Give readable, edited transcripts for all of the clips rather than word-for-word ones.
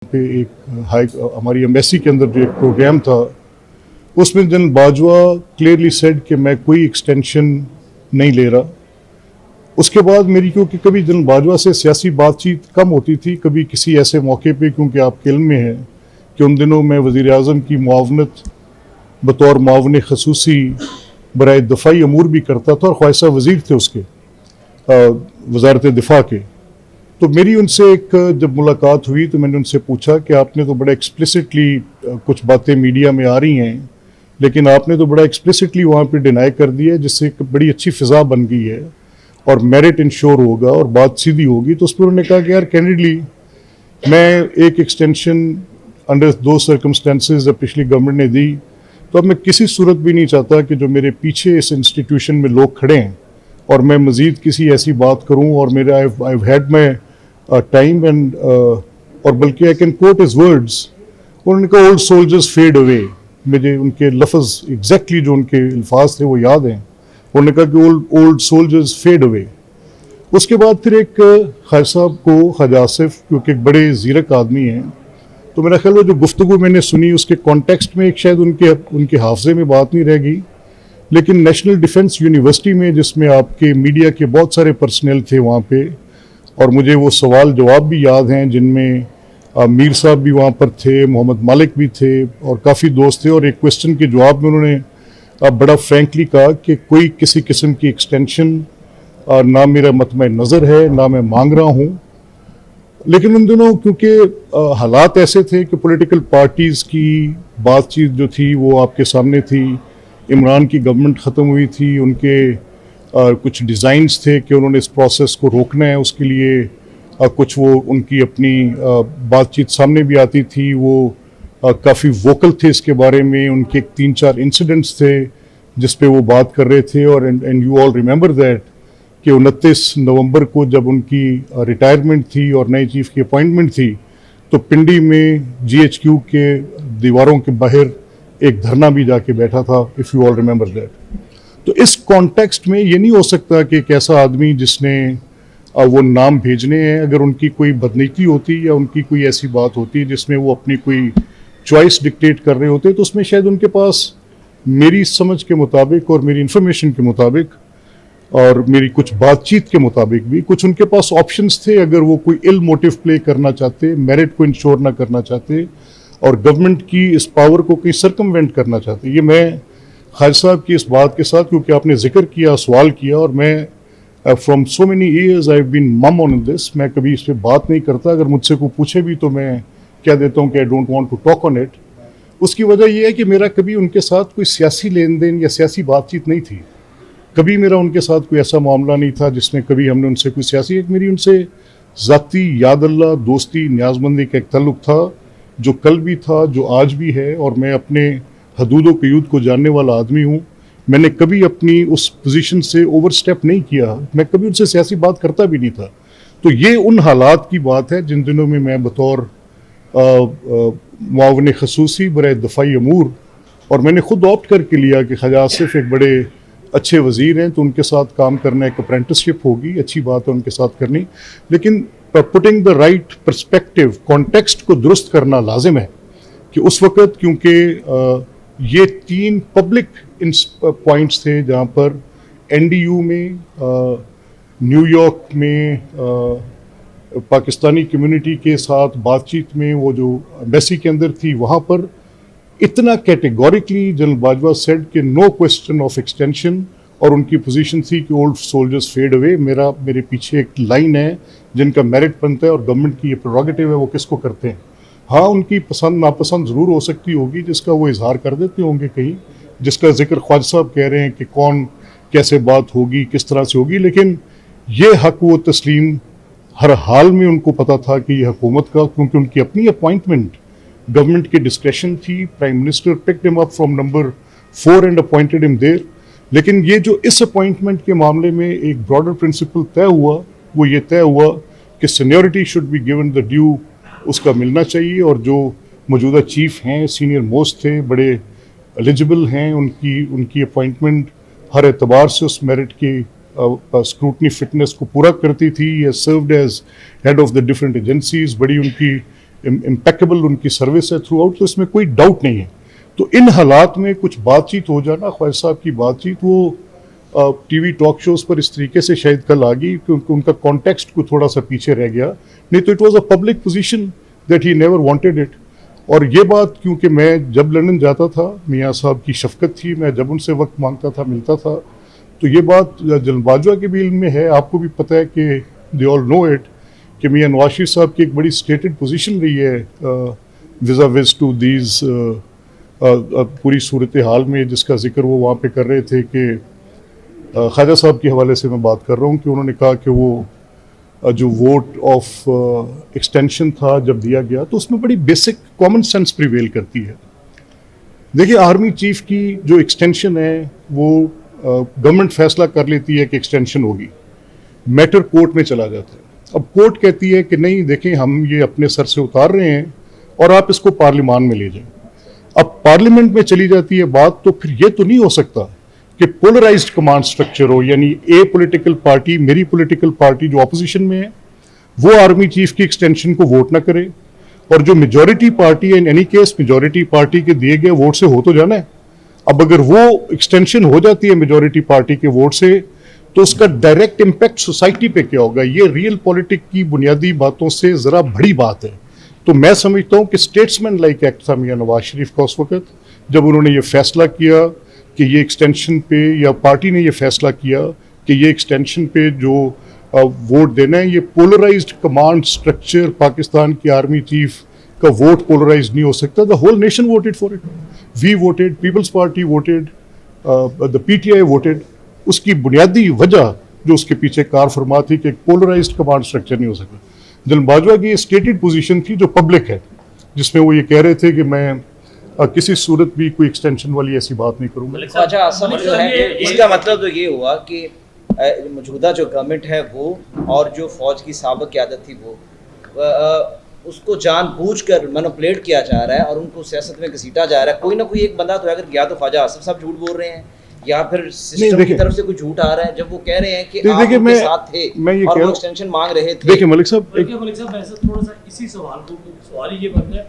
पे एक हाई हमारी एम्बेसी के अंदर जो एक प्रोग्राम था उसमें जनरल बाजवा क्लियरली सेड कि मैं कोई एक्सटेंशन नहीं ले रहा। उसके बाद मेरी क्योंकि कभी जनरल बाजवा से सियासी बातचीत कम होती थी, कभी किसी ऐसे मौके पे, क्योंकि आपके इल्म में है कि उन दिनों मैं वज़ीर आज़म की मुआवनत बतौर मुआवन खसूसी बराए दफ़ाई अमूर भी करता था और ख्वाहिशा वज़ीर थे उसके वजारत दिफा के। तो मेरी उनसे एक जब मुलाकात हुई तो मैंने उनसे पूछा कि आपने तो बड़ा एक्सप्लिसिटली कुछ बातें मीडिया में आ रही हैं, लेकिन आपने तो बड़ा एक्सप्लिसिटली वहाँ पे डिनाई कर दिया है, जिससे एक बड़ी अच्छी फ़िज़ा बन गई है और मेरिट इंश्योर होगा और बात सीधी होगी। तो उस पर उन्होंने कहा कि यार कैंडिडली मैं एक एक्सटेंशन अंडर दो सर्कमस्टेंसेस जब पिछली गवर्नमेंट ने दी, तो अब मैं किसी सूरत भी नहीं चाहता कि जो मेरे पीछे इस इंस्टीट्यूशन में लोग खड़े हैं और मैं मज़ीद किसी ऐसी बात करूँ। और मेरा I had my time and और बल्कि I can quote his words, उन्होंने कहा ओल्ड सोल्जर्स फेड अवे। मुझे उनके लफ्ज़ एग्जैक्टली जो उनके अल्फाज थे वो याद हैं। उन्होंने कहा कि ओल्ड सोल्जर्स फेड अवे। उसके बाद फिर एक खान साहब को ख्वाजा आसिफ, क्योंकि एक बड़े ज़ीरक आदमी हैं, तो मेरा ख्याल है जो गुफ्तगू मैंने सुनी उसके कॉन्टेक्स्ट में एक शायद उनके हाफजे में बात नहीं रह गई, लेकिन नेशनल डिफेंस यूनिवर्सिटी में जिसमें आपके मीडिया के बहुत सारे पर्सनल थे वहाँ पे, और मुझे वो सवाल जवाब भी याद हैं जिनमें मीर साहब भी वहाँ पर थे, मोहम्मद मालिक भी थे और काफ़ी दोस्त थे। और एक क्वेश्चन के जवाब में उन्होंने बड़ा फ्रैंकली कहा कि कोई किसी किस्म की एक्सटेंशन ना मेरा मतमे नज़र है, ना मैं मांग रहा हूँ। लेकिन उन दिनों क्योंकि हालात ऐसे थे कि पॉलिटिकल पार्टीज़ की बातचीत जो थी वो आपके सामने थी। इमरान की गवर्नमेंट ख़त्म हुई थी, उनके कुछ डिज़ाइंस थे कि उन्होंने इस प्रोसेस को रोकना है, उसके लिए कुछ वो उनकी अपनी बातचीत सामने भी आती थी। वो काफ़ी वोकल थे इसके बारे में, उनके 3-4 इंसिडेंट्स थे जिस पे वो बात कर रहे थे। और and you all remember that कि 29 नवंबर को जब उनकी रिटायरमेंट थी और नए चीफ की अपॉइंटमेंट थी, तो पिंडी में GHQ के दीवारों के बाहर एक धरना भी जाके बैठा था, if you all remember that. तो इस कॉन्टेक्स्ट में ये नहीं हो सकता कि एक ऐसा आदमी जिसने वो नाम भेजने हैं, अगर उनकी कोई बदनीति होती या उनकी कोई ऐसी बात होती जिसमें वो अपनी कोई चॉइस डिक्टेट कर रहे होते, तो उसमें शायद उनके पास मेरी समझ के मुताबिक और मेरी इन्फॉर्मेशन के मुताबिक और मेरी कुछ बातचीत के मुताबिक भी कुछ उनके पास ऑप्शंस थे। अगर वो कोई इल मोटिव प्ले करना चाहते, मेरिट को इंश्योर ना करना चाहते और गवर्नमेंट की इस पावर को कहीं सर्कमवेंट करना चाहते। ये मैं खान साहब की इस बात के साथ, क्योंकि आपने जिक्र किया, सवाल किया, और मैं from so many years I have been mum on this, मैं कभी इस पर बात नहीं करता। अगर मुझसे कोई पूछे भी तो मैं क्या देता हूँ कि I don't want to talk on it. उसकी वजह यह है कि मेरा कभी उनके साथ कोई सियासी लेन देन या सियासी बातचीत नहीं थी। कभी मेरा उनके साथ कोई ऐसा मामला नहीं था जिसमें कभी हमने उनसे कोई सियासी, एक मेरी उनसे ज़ाती याद अल्लाह दोस्ती न्याजमंदी का एक ताल्लुक था जो कल भी था, जो आज भी है। और मैं अपने हदूद क़यूद को जानने वाला आदमी हूँ। मैंने कभी अपनी उस पोजीशन से ओवर स्टेप नहीं किया, मैं कभी उनसे सियासी बात करता भी नहीं था। तो ये उन हालात की बात है जिन दिनों में मैं बतौर मुआवन खसूसी बराए दफ़ाई अमूर, और मैंने खुद ऑप्ट करके लिया कि ख्वाजा आसिफ एक बड़े अच्छे वज़ीर हैं, तो उनके साथ काम करना एक अप्रेंटिसशिप होगी, अच्छी बात है उनके साथ करनी। लेकिन putting the right perspective, context को दुरुस्त करना लाजिम है कि उस वक़्त, क्योंकि ये 3 पब्लिक पॉइंट्स थे जहाँ पर NDU में, न्यूयॉर्क में पाकिस्तानी कम्युनिटी के साथ बातचीत में, वो जो एम्बेसी के अंदर थी वहाँ पर इतना कैटेगोरिकली जनरल बाजवा सेड कि नो क्वेश्चन ऑफ एक्सटेंशन, और उनकी पोजीशन थी कि ओल्ड सोल्जर्स फेड अवे। मेरे पीछे एक लाइन है जिनका मेरिट बनता है और गवर्नमेंट की ये प्रोरोगेटिव है, वो किसको करते हैं। हाँ, उनकी पसंद नापसंद ज़रूर हो सकती होगी जिसका वो इजहार कर देते होंगे कहीं, जिसका जिक्र ख्वाजा साहब कह रहे हैं कि कौन कैसे बात होगी, किस तरह से होगी, लेकिन ये हक वो तस्लीम हर हाल में उनको पता था कि ये हुकूमत का, क्योंकि उनकी अपनी अपॉइंटमेंट गवर्नमेंट की डिस्क्रेशन थी। Prime minister picked him up from number 4 and appointed him there. लेकिन ये जो इस अपॉइंटमेंट के मामले में एक ब्रॉडर प्रिंसिपल तय हुआ, वो ये तय हुआ कि seniority should be given the due, उसका मिलना चाहिए। और जो मौजूदा चीफ हैं, सीनियर मोस्ट थे, बड़े एलिजिबल हैं, उनकी अपॉइंटमेंट हर एतबार से उस मेरिट की स्क्रूटनी फिटनेस को पूरा करती थी। ये served as head of the different agencies, बड़ी उनकी इम्पेक्केबल उनकी सर्विस है थ्रू आउट, तो इसमें कोई डाउट नहीं है। तो इन हालात में कुछ बातचीत हो जाना, ख्वाजा साहब की बातचीत वो टीवी टॉक शोज पर इस तरीके से शायद कल आ गई क्योंकि उनका कॉन्टेक्स्ट को थोड़ा सा पीछे रह गया, नहीं तो it was a public position that he never wanted it. और ये बात क्योंकि मैं जब लंदन जाता था, मियाँ साहब की शफकत थी, मैं जब उनसे वक्त मांगता था मिलता था, तो ये बात जनरल बाजवा के भी इल्म में है, आपको भी पता है कि दे ऑल नो इट कि मियाँ नवाज शरीफ साहब की एक बड़ी स्टेटेड पोजीशन रही है विज़ा विज टू दीज पूरी सूरत हाल में, जिसका जिक्र वो वहाँ पे कर रहे थे कि ख्वाजा साहब के हवाले से मैं बात कर रहा हूँ कि उन्होंने कहा कि वो जो वोट ऑफ एक्सटेंशन था जब दिया गया तो उसमें बड़ी बेसिक कॉमन सेंस प्रिवेल करती है। देखिए, आर्मी चीफ की जो एक्सटेंशन है वो गवर्नमेंट फैसला कर लेती है कि एक्सटेंशन होगी, मैटर कोर्ट में चला जाता है। अब कोर्ट कहती है कि नहीं, देखें हम ये अपने सर से उतार रहे हैं और आप इसको पार्लियामान में ले जाएं। अब पार्लियामेंट में चली जाती है बात, तो फिर ये तो नहीं हो सकता कि पोलराइज्ड कमांड स्ट्रक्चर हो, यानी ए पॉलिटिकल पार्टी, मेरी पॉलिटिकल पार्टी जो ऑपोजिशन में है, वो आर्मी चीफ की एक्सटेंशन को वोट ना करे, और जो मेजॉरिटी पार्टी है, in any case majority party के दिए गए वोट से हो तो जाना है। अब अगर वो एक्सटेंशन हो जाती है मेजॉरिटी पार्टी के वोट से, तो उसका डायरेक्ट इम्पैक्ट सोसाइटी पे क्या होगा, ये रियल पॉलिटिक की बुनियादी बातों से जरा बड़ी बात है। तो मैं समझता हूँ कि स्टेट्समैन लाइक एक्ट था मियाँ नवाज शरीफ का उस वक्त, जब उन्होंने ये फैसला किया कि ये एक्सटेंशन पे, या पार्टी ने ये फैसला किया कि ये एक्सटेंशन पे जो वोट देना है, ये पोलराइज्ड कमांड स्ट्रक्चर, पाकिस्तान की आर्मी चीफ का वोट पोलराइज्ड नहीं हो सकता। The whole nation voted for it, we voted, Peoples Party voted, the PTI voted. उसकी बुनियादी वजह जो उसके पीछे कार फरमा थी कि एक पोलराइज्ड कमांड स्ट्रक्चर नहीं हो सकता। जनरल बाजवा की स्टेटेड पोजीशन थी जो पब्लिक है, जिसमें वो ये कह रहे थे कि मैं किसी सूरत भी कोई एक्सटेंशन वाली ऐसी बात नहीं करूँगा। अच्छा, जो है इसका मतलब तो ये हुआ कि मौजूदा जो गवर्नमेंट है वो, और जो फौज की साबिक क़यादत थी वो, उसको जानबूझकर मैनिपुलेट किया जा रहा है और उनको सियासत में घसीटा जा रहा है। कोई ना कोई एक बंदा तो है, अगर या तो ख्वाजा आसिफ साहब झूठ बोल रहे हैं या फिर सिस्टम की तरफ से कोई झूठ आ रहा है, जब वो कह रहे हैं कि आप उनके साथ थे और वो एक्सटेंशन मांग रहे थे। देखिए मलिक साहब, ऐसा थोड़ा सा इसी सवाल ये बनता है,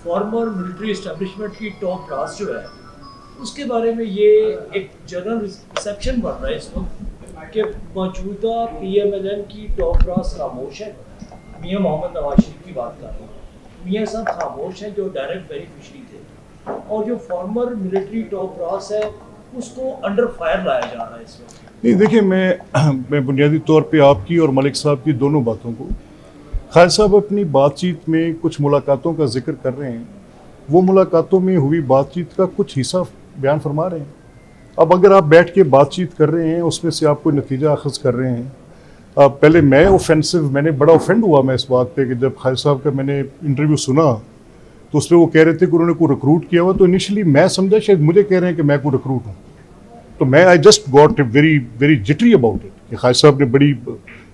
फॉर्मर मिलिट्री एस्टेब्लिशमेंट की टॉप क्लास जो है उसके बारे में ये एक जनरल रिसेप्शन बन रहा है इस वक्त कि मौजूदा पीएमएलएन की टॉप क्लास खामोश है। मियाँ मोहम्मद नवाज शरीफ की बात कर रहा हूँ, मियाँ साहब खामोश हैं जो डायरेक्ट बेनिफिशरी थे, और जो फॉर्मर मिलिट्री टॉप क्लास है उसको अंडर फायर लाया जा रहा है इस वक्त। नहीं, देखिए मैं बुनियादी तौर पे आपकी और मलिक साहब की दोनों बातों को, खालिद साहब अपनी बातचीत में कुछ मुलाकातों का जिक्र कर रहे हैं, वो मुलाकातों में हुई बातचीत का कुछ हिस्सा बयान फरमा रहे हैं। अब अगर आप बैठ के बातचीत कर रहे हैं, उसमें से आप कोई नतीजा अखज़ कर रहे हैं, पहले मैंने बड़ा ऑफेंड हुआ मैं इस बात पे कि जब खालिद साहब का मैंने इंटरव्यू सुना तो उसमें वो कह रहे थे कि उन्होंने को रिक्रूट किया हुआ, तो इनिशियली मैं समझा शायद मुझे कह रहे हैं कि मैं को रिक्रूट हूँ, तो मैं I just got very very jittery about it कि खालिद साहब ने बड़ी,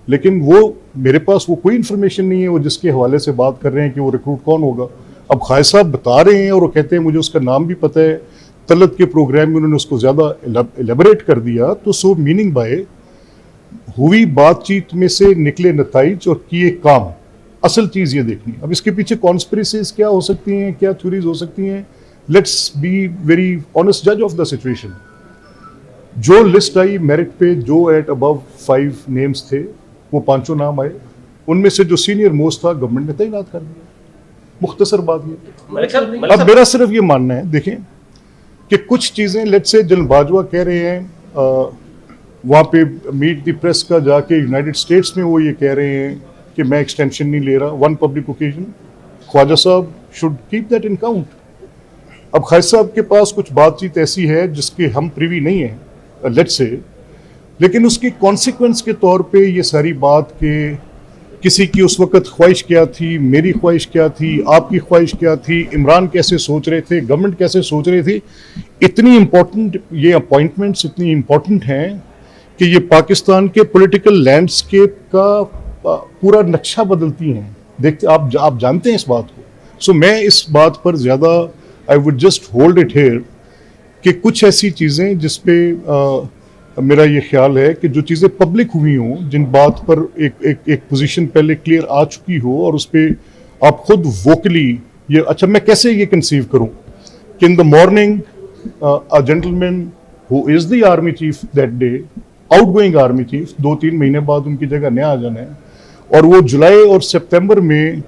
लेकिन वो मेरे पास वो कोई इन्फॉर्मेशन नहीं है वो जिसके हवाले से बात कर रहे हैं कि वो रिक्रूट कौन होगा। अब खालिद साहब बता रहे हैं और वो कहते हैं मुझे उसका नाम भी पता है, तलत के प्रोग्राम में उन्होंने उसको ज़्यादा एलेबोरेट कर दिया, तो सो मीनिंग बाय हुई बातचीत में से निकले नताइज और किए काम, असल चीज़ ये देखनी। अब इसके पीछे कॉन्स्पिरेसीज क्या हो सकती हैं, क्या थ्योरीज हो सकती हैं, लेट्स बी वेरी ऑनेस्ट जज ऑफ द सिचुएशन। जो लिस्ट आई मेरिट पे, जो एट अबव 5 नेम्स थे, वो 5 नाम आए, उनमें से जो सीनियर मोस्ट था गवर्नमेंट ने तैनात कर दिया। मुख्तसर बात ये। अब मेरा सिर्फ ये मानना है, देखें कि कुछ चीज़ें, लेट्स से जनरल बाजवा कह रहे हैं वहाँ पे मीट द प्रेस का जाके यूनाइटेड स्टेट्स में वो ये कह रहे हैं कि मैं एक्सटेंशन नहीं ले रहा, one public occasion, Khwaja Sahab should keep that in count. अब खालिद साहब के पास कुछ बातचीत ऐसी है जिसके हम प्रिवी नहीं है, लेट्स से, लेकिन उसकी कॉन्सिक्वेंस के तौर पे ये सारी बात कि किसी की उस वक्त ख्वाहिश क्या थी, मेरी ख्वाहिश क्या थी, आपकी ख्वाहिश क्या थी, इमरान कैसे सोच रहे थे, गवर्नमेंट कैसे सोच रही थी, इतनी इम्पोर्टेंट ये अपॉइंटमेंट्स इतनी इम्पोर्टेंट हैं कि ये पाकिस्तान के पॉलिटिकल लैंडस्केप का पूरा नक्शा बदलती हैं। देखते आप जानते हैं इस बात को। सो मैं इस बात पर ज़्यादा I would just hold it here कि कुछ ऐसी चीज़ें जिस पे मेरा ये ख्याल है कि जो चीज़ें पब्लिक हुई हों, जिन बात पर एक पोजीशन पहले क्लियर आ चुकी हो और उस पर आप खुद वोकली ये, अच्छा मैं कैसे ये कंसीव करूं कि in the morning a gentleman who is the army chief that day, outgoing army chief, 2-3 महीने बाद उनकी जगह नया आ जाना है, और वो जुलाई और सितंबर में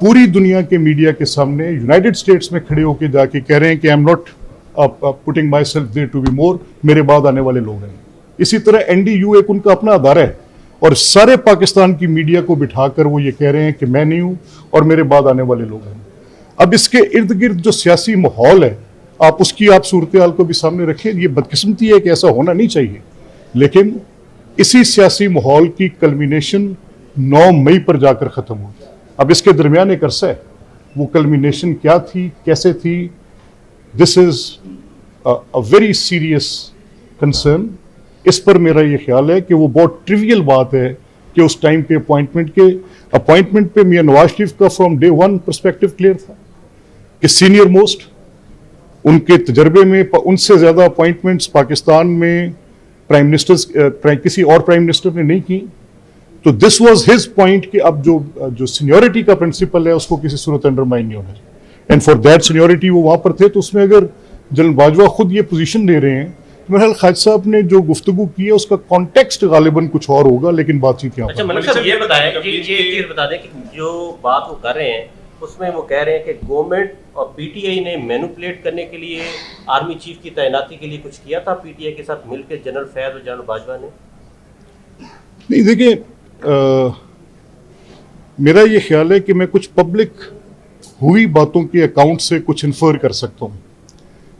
पूरी दुनिया के मीडिया के सामने यूनाइटेड स्टेट्स में खड़े होकर जाके कह रहे हैं कि I am not putting myself there to be more, मेरे बाद आने वाले लोग हैं। इसी तरह एनडीयू एक उनका अपना अदारा है, और सारे पाकिस्तान की मीडिया को बिठाकर वो ये कह रहे हैं कि मैं नहीं हूं और मेरे बाद आने वाले लोग हैं। अब इसके इर्द गिर्द जो सियासी माहौल है, आप उसकी आप सूरत हाल को भी सामने रखें। ये बदकिस्मती है कि ऐसा होना नहीं चाहिए, लेकिन इसी सियासी माहौल की कल्मिनेशन 9 मई पर जाकर ख़त्म हुई। अब इसके दरमियान एक अरसा है, वो कल्मिनेशन क्या थी, कैसे थी, this is a very serious concern. इस पर मेरा ये ख्याल है कि वो बहुत ट्रिवियल बात है कि उस टाइम पे अपॉइंटमेंट पे मियां नवाज शरीफ का फ्रॉम डे 1 पर्सपेक्टिव क्लियर था कि सीनियर मोस्ट, उनके तजर्बे में उनसे ज़्यादा अपॉइंटमेंट्स पाकिस्तान में प्राइम मिनिस्टर किसी और प्राइम मिनिस्टर ने नहीं की। तो दिस वाज हिज पॉइंट कि अब जो सीनियोरिटी का प्रिंसिपल है उसको किसी सूरत अंडरमाइन नहीं होना चाहिए, एंड फॉर दैट सीनियोरिटी वो वहां पर थे। तो उसमें अगर जनरल बाजवा खुद ये पोजीशन दे रहे हैं, तो मेरे ख्याल खालिद साहब ने जो गुफ्तगू की है उसका कॉन्टेक्स्ट गालिबन कुछ और होगा, लेकिन बातचीत यहाँ अच्छा पर। मलिक साहब ये बताएं कि ये चीज बता दें कि जो बात वो कर रहे हैं उसमें वो कह रहे हैं कि गवर्नमेंट और पीटीआई ने मैनिपुलेट करने के लिए आर्मी चीफ की तैनाती के लिए कुछ किया था पीटीआई के साथ मिलकर, जनरल फैज और जनरल बाजवा ने। नहीं देखिए, मेरा ये ख्याल है कि मैं कुछ पब्लिक हुई बातों के अकाउंट से कुछ इन्फर कर सकता हूँ।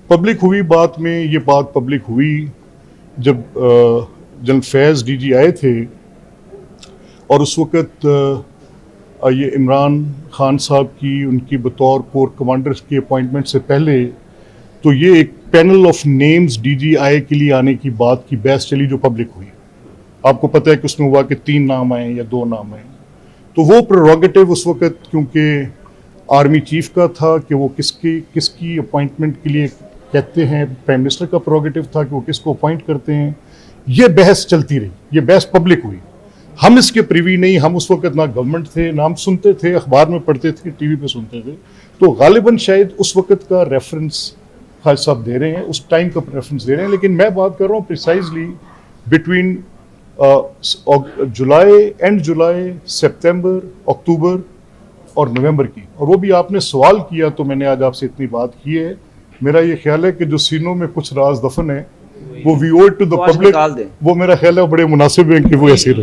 पब्लिक हुई बात में ये बात पब्लिक हुई जब जनरल फैज़ डीजी आए थे, और उस वक़्त ये इमरान खान साहब की उनकी बतौर कोर कमांडर की अपॉइंटमेंट से पहले तो ये एक पैनल ऑफ नेम्स डीजीआई के लिए आने की बात की बहस चली जो पब्लिक हुई। आपको पता है कि उसमें हुआ कि 3 नाम आए या 2 नाम आए। तो वो प्रेरोगेटिव उस वक़्त क्योंकि आर्मी चीफ का था कि वो किसकी अपॉइंटमेंट के लिए कहते हैं, प्राइम मिनिस्टर का प्रेरोगेटिव था कि वो किसको अपॉइंट करते हैं। ये बहस चलती रही, ये बहस पब्लिक हुई। हम इसके प्रिवी नहीं, हम उस वक्त ना गवर्नमेंट थे, ना हम सुनते थे, अखबार में पढ़ते थे, टीवी पे सुनते थे। तो गालिबन शायद उस वक्त का रेफरेंस खालिद साहब दे रहे हैं, उस टाइम का रेफरेंस दे रहे हैं, लेकिन मैं बात कर रहा हूँ प्रिसाइजली बिटवीन जुलाई, एंड जुलाई, सितंबर, अक्टूबर और नवंबर की। और वो भी आपने सवाल किया तो मैंने आज आपसे इतनी बात की है। मेरा ये ख्याल है कि जो सीनों में कुछ राज दफन है वो वी ओwe टू द पब्लिक, वो मेरा ख्याल है बड़े मुनासिब है कि वो ऐसे रहे।